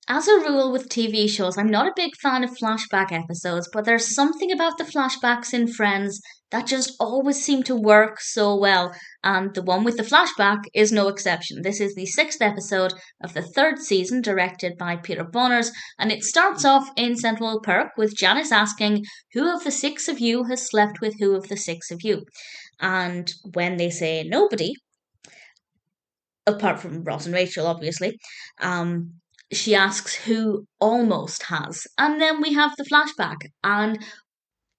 As a rule with TV shows, I'm not a big fan of flashback episodes, but there's something about the flashbacks in Friends that just always seem to work so well. And the one with the flashback is no exception. This is the sixth episode of the third season, directed by Peter Bonerz, and it starts off in Central Perk with Janice asking, "Who of the six of you has slept with who of the six of you?" And when they say nobody, apart from Ross and Rachel, obviously, um, she asks who almost has. And then we have the flashback. And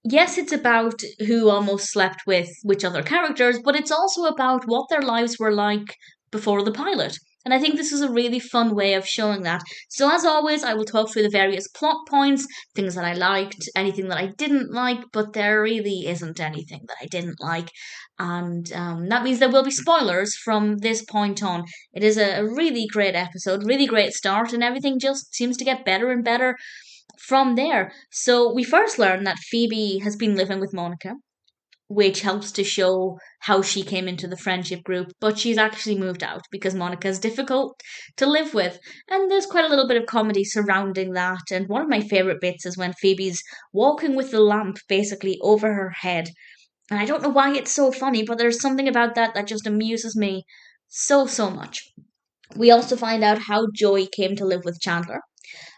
yes, it's about who almost slept with which other characters, but it's also about what their lives were like before the pilot. And I think this is a really fun way of showing that. So, as always, I will talk through the various plot points, things that I liked, anything that I didn't like, but there really isn't anything that I didn't like. And that means there will be spoilers from this point on. It is a really great episode, really great start, and everything just seems to get better and better from there. So we first learn that Phoebe has been living with Monica, which helps to show how she came into the friendship group, but she's actually moved out because Monica is difficult to live with. And there's quite a little bit of comedy surrounding that. And one of my favourite bits is when Phoebe's walking with the lamp basically over her head. And I don't know why it's so funny, but there's something about that that just amuses me so, so much. We also find out how Joey came to live with Chandler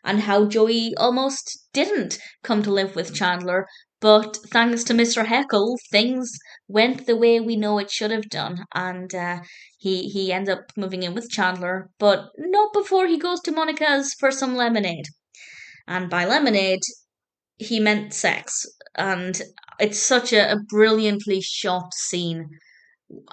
and how Joey almost didn't come to live with Chandler. But thanks to Mr. Heckle, things went the way we know it should have done, and he ends up moving in with Chandler, but not before he goes to Monica's for some lemonade. And by lemonade, he meant sex, and it's such a brilliantly shot scene.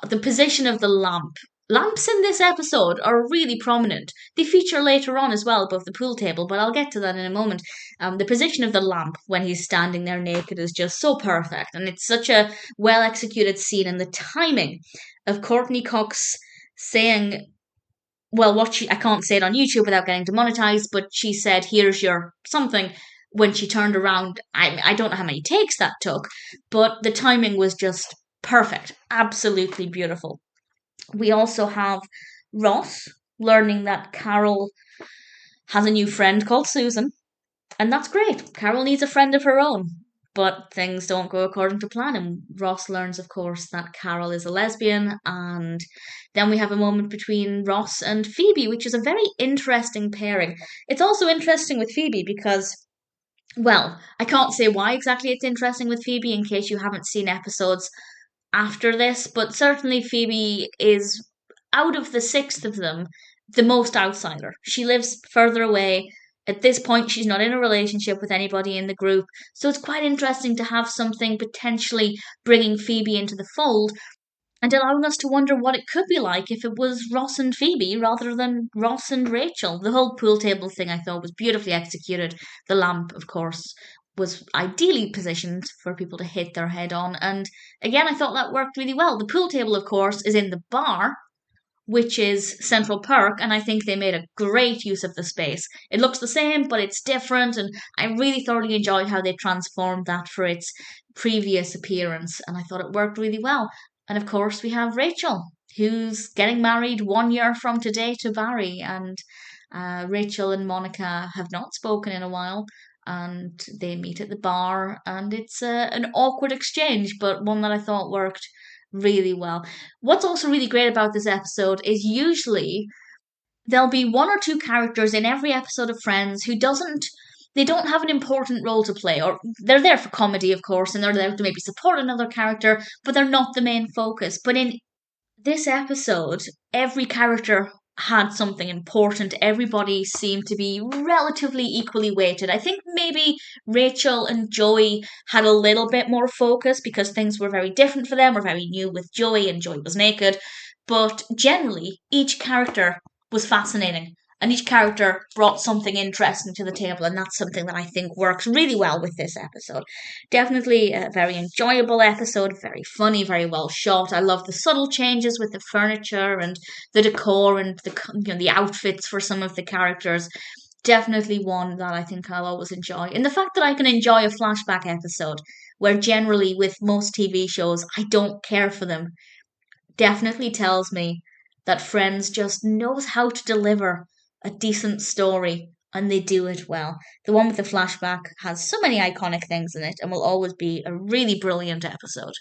The position of the lamp. Lamps in this episode are really prominent. They feature later on as well above the pool table, but I'll get to that in a moment. The position of the lamp when he's standing there naked is just so perfect, and it's such a well executed scene. And the timing of Courtney Cox saying, well, what she, I can't say it on YouTube without getting demonetized, but she said, "Here's your something." When she turned around, I don't know how many takes that took, but the timing was just perfect, absolutely beautiful. We also have Ross learning that Carol has a new friend called Susan, and that's great. Carol needs a friend of her own, but things don't go according to plan. And Ross learns, of course, that Carol is a lesbian. And then we have a moment between Ross and Phoebe, which is a very interesting pairing. It's also interesting with Phoebe because, well, I can't say why exactly it's interesting with Phoebe in case you haven't seen episodes after this, but certainly Phoebe is, out of the sixth of them, the most outsider. She lives further away. At this point, she's not in a relationship with anybody in the group, so it's quite interesting to have something potentially bringing Phoebe into the fold and allowing us to wonder what it could be like if it was Ross and Phoebe rather than Ross and Rachel. The whole pool table thing I thought was beautifully executed. The lamp, of course, was ideally positioned for people to hit their head on. And again, I thought that worked really well. The pool table, of course, is in the bar, which is Central Perk, and I think they made a great use of the space. It looks the same, but it's different, and I really thoroughly enjoyed how they transformed that for its previous appearance, and I thought it worked really well. And of course, we have Rachel, who's getting married 1 year from today to Barry, and Rachel and Monica have not spoken in a while, and they meet at the bar, and it's an awkward exchange, but one that I thought worked really well. What's also really great about this episode is usually there'll be one or two characters in every episode of Friends who doesn't they don't have an important role to play, or they're there for comedy, of course, and they're there to maybe support another character, but they're not the main focus. But in this episode, every character had something important. Everybody seemed to be relatively equally weighted. I think maybe Rachel and Joey had a little bit more focus because things were very different for them, were very new with Joey, and Joey was naked. But generally, each character was fascinating. And each character brought something interesting to the table, and that's something that I think works really well with this episode. Definitely a very enjoyable episode, very funny, very well shot. I love the subtle changes with the furniture and the decor and the outfits for some of the characters. Definitely one that I think I'll always enjoy. And the fact that I can enjoy a flashback episode, where generally with most TV shows I don't care for them, definitely tells me that Friends just knows how to deliver a decent story And they do it well. The one with the flashback has so many iconic things in it and will always be a really brilliant episode.